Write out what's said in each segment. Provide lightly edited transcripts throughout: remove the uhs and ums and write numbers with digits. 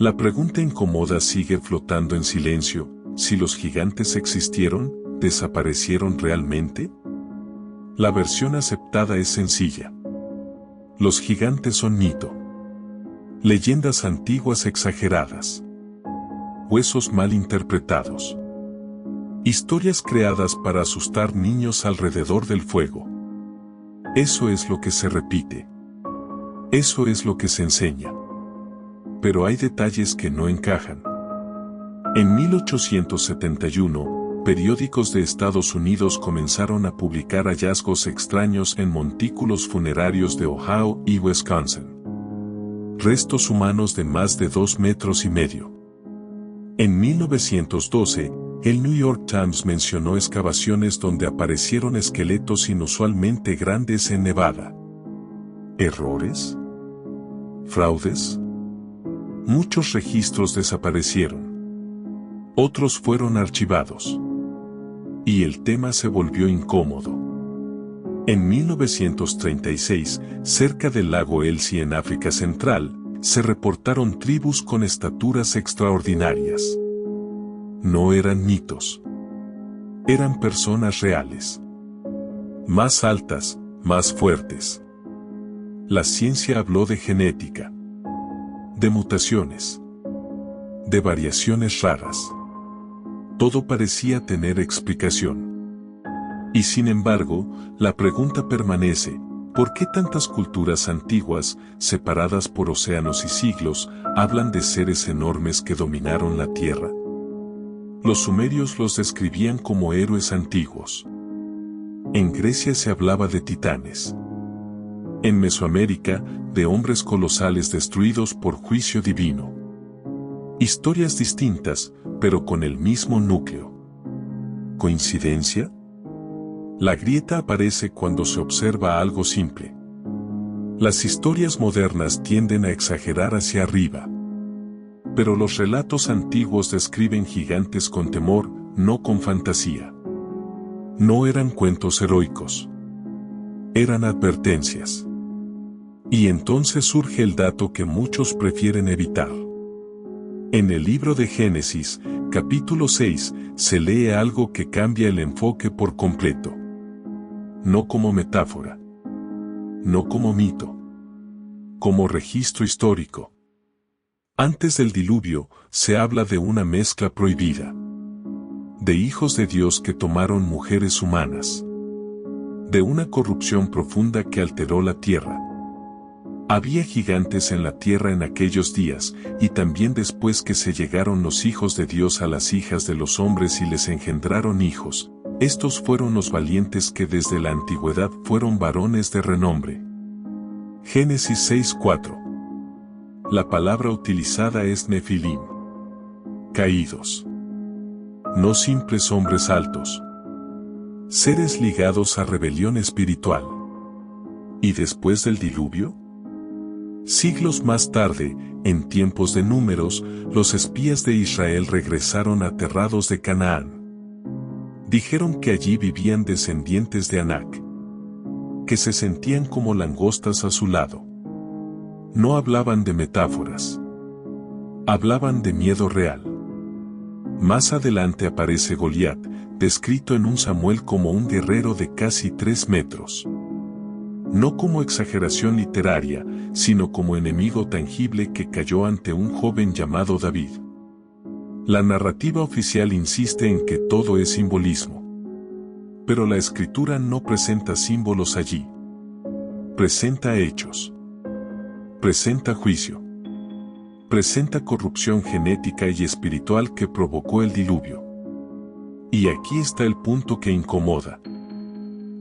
La pregunta incómoda sigue flotando en silencio: si los gigantes existieron, ¿desaparecieron realmente? La versión aceptada es sencilla. Los gigantes son mito. Leyendas antiguas exageradas. Huesos mal interpretados. Historias creadas para asustar niños alrededor del fuego. Eso es lo que se repite. Eso es lo que se enseña. Pero hay detalles que no encajan. En 1871, periódicos de Estados Unidos comenzaron a publicar hallazgos extraños en montículos funerarios de Ohio y Wisconsin. Restos humanos de más de 2,5 metros. En 1912, el New York Times mencionó excavaciones donde aparecieron esqueletos inusualmente grandes en Nevada. ¿Errores? ¿Fraudes? Muchos registros desaparecieron. Otros fueron archivados. Y el tema se volvió incómodo. En 1936, cerca del lago Elsie en África Central, se reportaron tribus con estaturas extraordinarias. No eran mitos. Eran personas reales. Más altas, más fuertes. La ciencia habló de genética, de mutaciones, de variaciones raras. Todo parecía tener explicación. Y sin embargo, la pregunta permanece: ¿por qué tantas culturas antiguas, separadas por océanos y siglos, hablan de seres enormes que dominaron la Tierra? Los sumerios los describían como héroes antiguos. En Grecia se hablaba de titanes. En Mesoamérica, de hombres colosales destruidos por juicio divino. Historias distintas, pero con el mismo núcleo. ¿Coincidencia? La grieta aparece cuando se observa algo simple. Las historias modernas tienden a exagerar hacia arriba. Pero los relatos antiguos describen gigantes con temor, no con fantasía. No eran cuentos heroicos. Eran advertencias. Y entonces surge el dato que muchos prefieren evitar. En el libro de Génesis, capítulo 6, se lee algo que cambia el enfoque por completo. No como metáfora. No como mito. Como registro histórico. Antes del diluvio, se habla de una mezcla prohibida. De hijos de Dios que tomaron mujeres humanas. De una corrupción profunda que alteró la tierra. Había gigantes en la tierra en aquellos días, y también después que se llegaron los hijos de Dios a las hijas de los hombres y les engendraron hijos. Estos fueron los valientes que desde la antigüedad fueron varones de renombre. Génesis 6:4. La palabra utilizada es Nefilim. Caídos. No simples hombres altos. Seres ligados a rebelión espiritual. ¿Y después del diluvio? Siglos más tarde, en tiempos de Números, los espías de Israel regresaron aterrados de Canaán. Dijeron que allí vivían descendientes de Anak, que se sentían como langostas a su lado. No hablaban de metáforas. Hablaban de miedo real. Más adelante aparece Goliat, descrito en 1 Samuel como un guerrero de casi 3 metros. No como exageración literaria, sino como enemigo tangible que cayó ante un joven llamado David. La narrativa oficial insiste en que todo es simbolismo. Pero la escritura no presenta símbolos allí. Presenta hechos. Presenta juicio. Presenta corrupción genética y espiritual que provocó el diluvio. Y aquí está el punto que incomoda.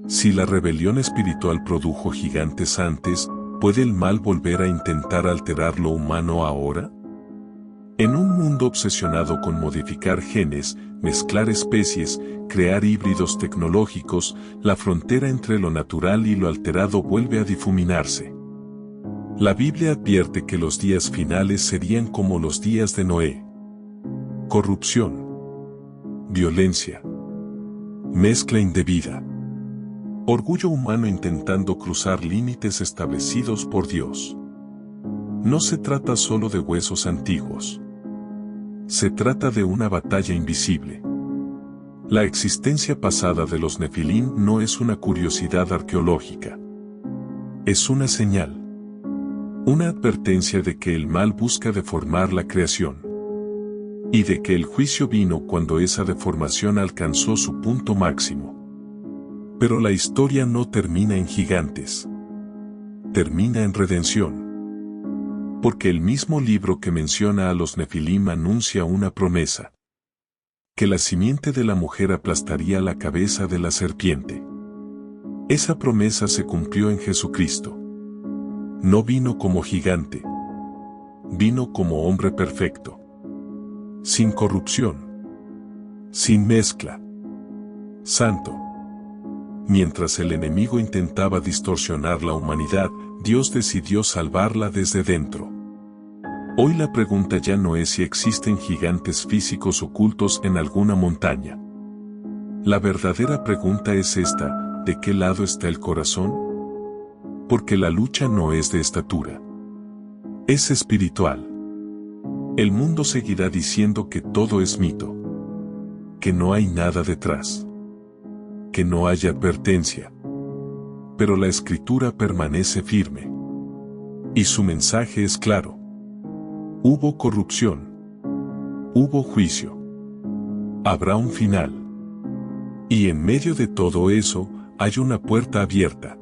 Si la rebelión espiritual produjo gigantes antes, ¿puede el mal volver a intentar alterar lo humano ahora? En un mundo obsesionado con modificar genes, mezclar especies, crear híbridos tecnológicos, la frontera entre lo natural y lo alterado vuelve a difuminarse. La Biblia advierte que los días finales serían como los días de Noé. Corrupción. Violencia. Mezcla indebida. Orgullo humano intentando cruzar límites establecidos por Dios. No se trata solo de huesos antiguos. Se trata de una batalla invisible. La existencia pasada de los Nefilim no es una curiosidad arqueológica. Es una señal. Una advertencia de que el mal busca deformar la creación. Y de que el juicio vino cuando esa deformación alcanzó su punto máximo. Pero la historia no termina en gigantes. Termina en redención. Porque el mismo libro que menciona a los Nefilim anuncia una promesa. Que la simiente de la mujer aplastaría la cabeza de la serpiente. Esa promesa se cumplió en Jesucristo. No vino como gigante. Vino como hombre perfecto. Sin corrupción. Sin mezcla. Santo. Mientras el enemigo intentaba distorsionar la humanidad, Dios decidió salvarla desde dentro. Hoy la pregunta ya no es si existen gigantes físicos ocultos en alguna montaña. La verdadera pregunta es esta: ¿de qué lado está el corazón? Porque la lucha no es de estatura. Es espiritual. El mundo seguirá diciendo que todo es mito. Que no hay nada detrás. Que no hay advertencia. Pero la Escritura permanece firme. Y su mensaje es claro. Hubo corrupción. Hubo juicio. Habrá un final. Y en medio de todo eso, hay una puerta abierta.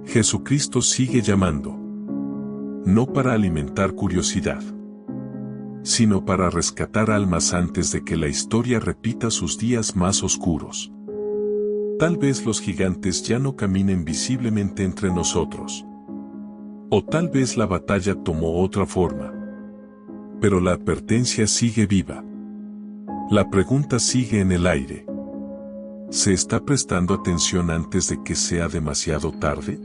Jesucristo sigue llamando. No para alimentar curiosidad, sino para rescatar almas antes de que la historia repita sus días más oscuros. Tal vez los gigantes ya no caminen visiblemente entre nosotros. O tal vez la batalla tomó otra forma. Pero la advertencia sigue viva. La pregunta sigue en el aire. ¿Se está prestando atención antes de que sea demasiado tarde?